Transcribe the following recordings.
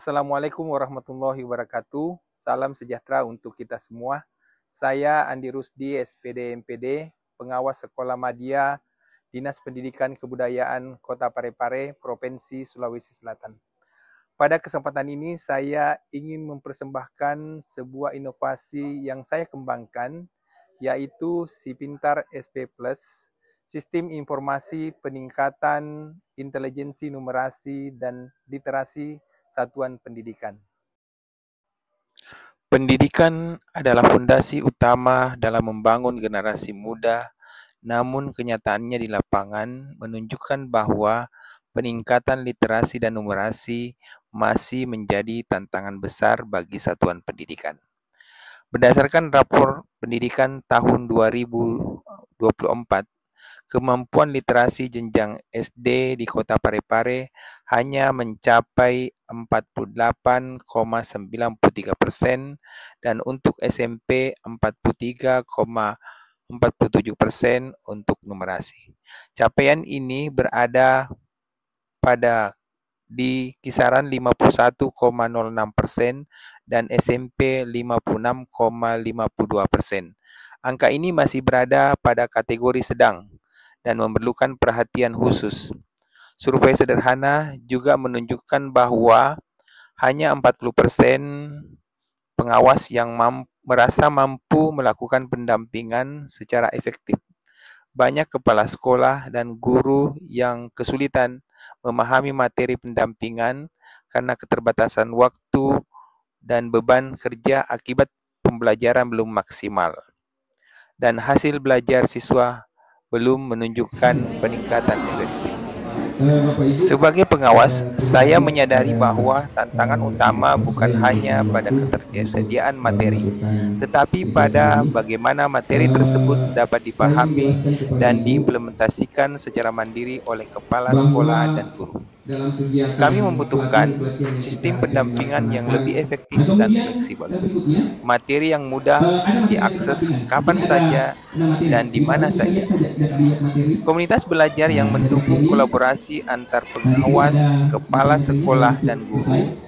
Assalamualaikum warahmatullahi wabarakatuh. Salam sejahtera untuk kita semua. Saya Andi Rusdi, SPD MPD, pengawas Sekolah Madya, Dinas Pendidikan Kebudayaan Kota Parepare, Provinsi Sulawesi Selatan. Pada kesempatan ini saya ingin mempersembahkan sebuah inovasi yang saya kembangkan, yaitu Si Pintar SP Plus, Sistem Informasi Peningkatan Intelijensi Numerasi dan Literasi Satuan Pendidikan. Pendidikan adalah fondasi utama dalam membangun generasi muda, namun kenyataannya di lapangan menunjukkan bahwa peningkatan literasi dan numerasi masih menjadi tantangan besar bagi satuan pendidikan. Berdasarkan rapor pendidikan tahun 2024, kemampuan literasi jenjang SD di Kota Parepare hanya mencapai 48,93% dan untuk SMP 43,47% untuk numerasi. Capaian ini berada di kisaran 51,06% dan SMP 56,52%. Angka ini masih berada pada kategori sedang dan memerlukan perhatian khusus. Survei sederhana juga menunjukkan bahwa hanya 40% pengawas yang merasa mampu melakukan pendampingan secara efektif. Banyak kepala sekolah dan guru yang kesulitan memahami materi pendampingan karena keterbatasan waktu dan beban kerja akibat pembelajaran belum maksimal. Dan hasil belajar siswa belum menunjukkan peningkatan efektif. Sebagai pengawas, saya menyadari bahwa tantangan utama bukan hanya pada ketersediaan materi, tetapi pada bagaimana materi tersebut dapat dipahami dan diimplementasikan secara mandiri oleh kepala sekolah dan guru. Kami membutuhkan sistem pendampingan yang lebih efektif dan fleksibel, materi yang mudah diakses kapan saja dan di mana saja, komunitas belajar yang mendukung kolaborasi antar pengawas, kepala sekolah, dan guru.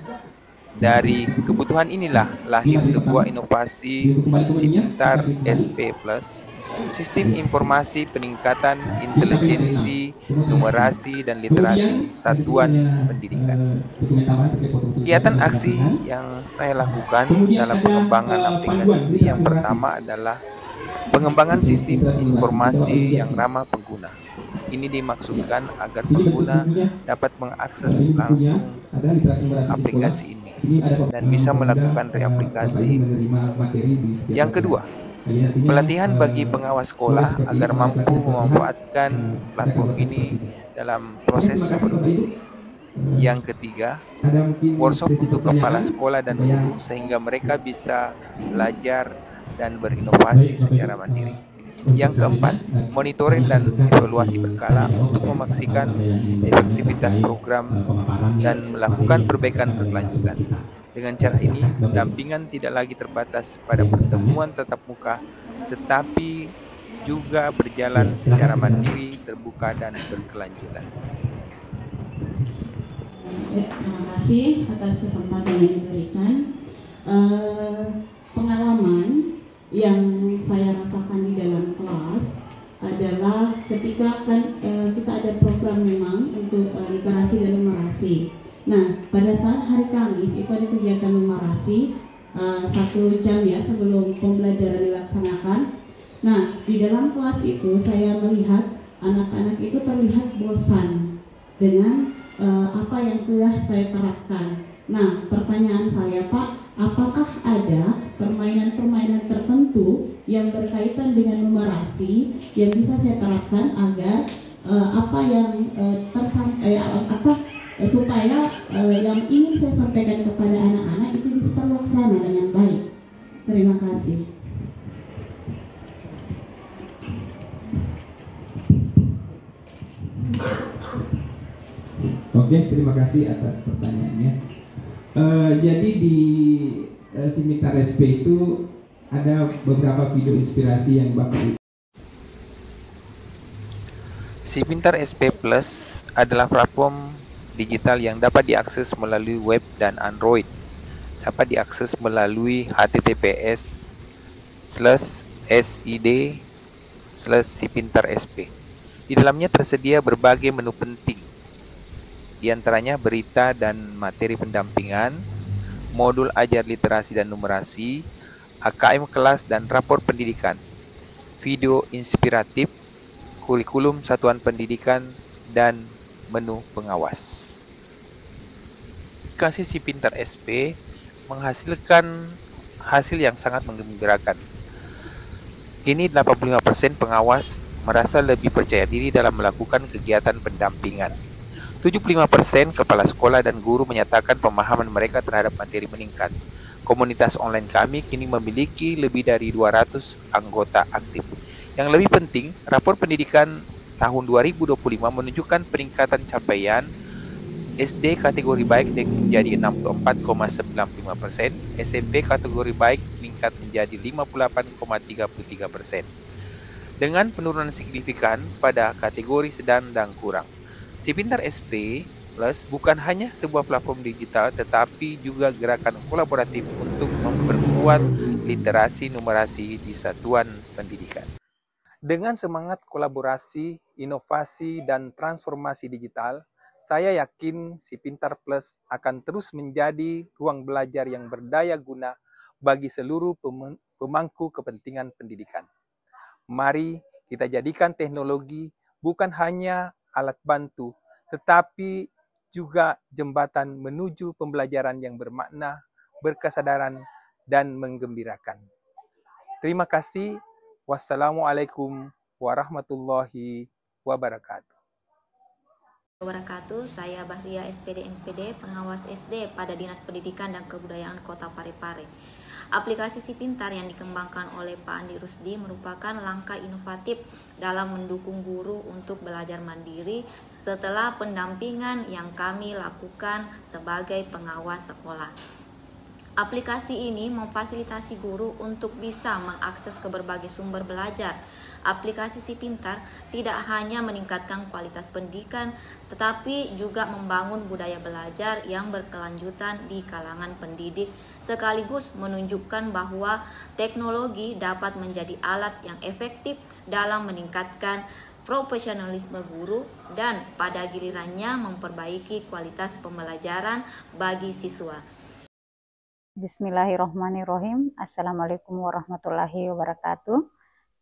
Dari kebutuhan inilah lahir sebuah inovasi Si Pintar SP Plus, Sistem Informasi Peningkatan Intelijensi, Numerasi, dan Literasi Satuan Pendidikan. Kegiatan aksi yang saya lakukan dalam pengembangan aplikasi ini yang pertama adalah pengembangan sistem informasi yang ramah pengguna. Ini dimaksudkan agar pengguna dapat mengakses langsung aplikasi ini dan bisa melakukan reaplikasi. Yang kedua, pelatihan bagi pengawas sekolah agar mampu memanfaatkan platform ini dalam proses supervisi. Yang ketiga, workshop untuk kepala sekolah dan guru sehingga mereka bisa belajar dan berinovasi secara mandiri. Yang keempat, monitoring dan evaluasi berkala untuk memastikan efektivitas program dan melakukan perbaikan berkelanjutan. Dengan cara ini, pendampingan tidak lagi terbatas pada pertemuan tatap muka, tetapi juga berjalan secara mandiri, terbuka, dan berkelanjutan. Terima kasih atas kesempatan yang diberikan. Pengalaman yang saya rasakan di dalam kelas adalah ketika kita ada program memang untuk literasi dan numerasi. Nah, pada saat hari Kamis itu ada kegiatan numerasi 1 jam ya sebelum pembelajaran dilaksanakan. Nah, di dalam kelas itu saya melihat anak-anak itu terlihat bosan dengan apa yang telah saya terapkan. Nah, pertanyaan saya, Pak, apakah ada permainan-permainan tertentu yang berkaitan dengan numerasi yang bisa saya terapkan agar apa yang supaya yang ingin saya sampaikan kepada anak-anak itu bisa terlaksana dengan baik. Terima kasih. Oke, terima kasih atas pertanyaannya. Jadi di Si Pintar SP itu ada beberapa video inspirasi yang Bapak. Si Pintar SP Plus adalah platform digital yang dapat diakses melalui web dan Android. Dapat diakses melalui https://sid/sipintar.sp. Di dalamnya tersedia berbagai menu penting, di antaranya berita dan materi pendampingan, modul ajar literasi dan numerasi, AKM kelas dan rapor pendidikan, video inspiratif, kurikulum satuan pendidikan, dan menu pengawas. Aplikasi Sipintar SP menghasilkan hasil yang sangat menggembirakan. Kini 85% pengawas merasa lebih percaya diri dalam melakukan kegiatan pendampingan. 75% kepala sekolah dan guru menyatakan pemahaman mereka terhadap materi meningkat. Komunitas online kami kini memiliki lebih dari 200 anggota aktif. Yang lebih penting, rapor pendidikan tahun 2025 menunjukkan peningkatan capaian SD kategori baik menjadi 64,95%, SMP kategori baik meningkat menjadi 58,33%. Dengan penurunan signifikan pada kategori sedang dan kurang. Sipintar SP Plus bukan hanya sebuah platform digital, tetapi juga gerakan kolaboratif untuk memperkuat literasi numerasi di satuan pendidikan. Dengan semangat kolaborasi, inovasi, dan transformasi digital, saya yakin Sipintar Plus akan terus menjadi ruang belajar yang berdaya guna bagi seluruh pemangku kepentingan pendidikan. Mari kita jadikan teknologi bukan hanya alat bantu, tetapi juga jembatan menuju pembelajaran yang bermakna, berkesadaran, dan menggembirakan. Terima kasih. Wassalamualaikum warahmatullahi wabarakatuh. Saya Bahria SPD MPD, pengawas SD pada Dinas Pendidikan dan Kebudayaan Kota Parepare. Aplikasi Sipintar yang dikembangkan oleh Pak Andi Rusdi merupakan langkah inovatif dalam mendukung guru untuk belajar mandiri setelah pendampingan yang kami lakukan sebagai pengawas sekolah. Aplikasi ini memfasilitasi guru untuk bisa mengakses ke berbagai sumber belajar. Aplikasi Sipintar tidak hanya meningkatkan kualitas pendidikan, tetapi juga membangun budaya belajar yang berkelanjutan di kalangan pendidik, sekaligus menunjukkan bahwa teknologi dapat menjadi alat yang efektif dalam meningkatkan profesionalisme guru dan pada gilirannya memperbaiki kualitas pembelajaran bagi siswa. Bismillahirrahmanirrahim. Assalamualaikum warahmatullahi wabarakatuh.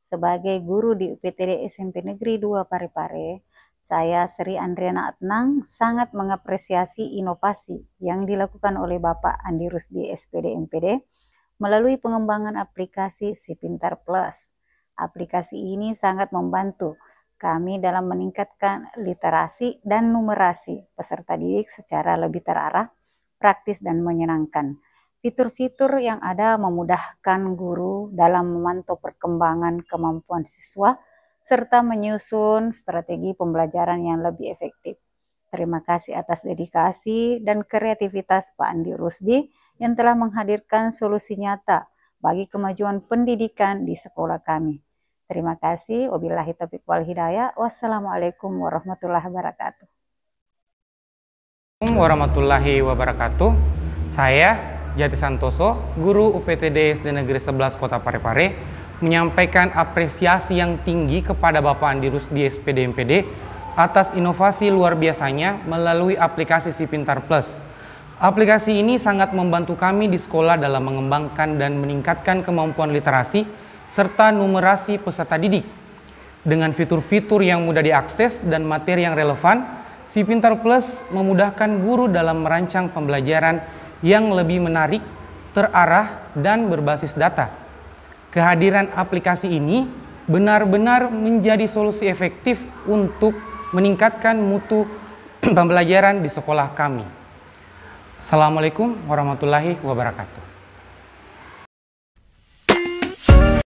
Sebagai guru di UPTD SMP Negeri 2 Parepare, saya Sri Andriana Atnang sangat mengapresiasi inovasi yang dilakukan oleh Bapak Andi Rusdi SPD MPD melalui pengembangan aplikasi Sipintar Plus. Aplikasi ini sangat membantu kami dalam meningkatkan literasi dan numerasi peserta didik secara lebih terarah, praktis, dan menyenangkan. Fitur-fitur yang ada memudahkan guru dalam memantau perkembangan kemampuan siswa serta menyusun strategi pembelajaran yang lebih efektif. Terima kasih atas dedikasi dan kreativitas Pak Andi Rusdi yang telah menghadirkan solusi nyata bagi kemajuan pendidikan di sekolah kami. Terima kasih. Wabillahi taufiq wal hidayah. Wassalamualaikum warahmatullahi wabarakatuh. Warahmatullahi wabarakatuh. Saya Jati Santoso, guru UPTD SD Negeri 11 Kota Parepare, menyampaikan apresiasi yang tinggi kepada Bapak Andi Rusdi SPD MPD atas inovasi luar biasanya melalui aplikasi Sipintar Plus. Aplikasi ini sangat membantu kami di sekolah dalam mengembangkan dan meningkatkan kemampuan literasi serta numerasi peserta didik. Dengan fitur-fitur yang mudah diakses dan materi yang relevan, Sipintar Plus memudahkan guru dalam merancang pembelajaran yang lebih menarik, terarah, dan berbasis data. Kehadiran aplikasi ini benar-benar menjadi solusi efektif untuk meningkatkan mutu pembelajaran di sekolah kami. Assalamualaikum warahmatullahi wabarakatuh.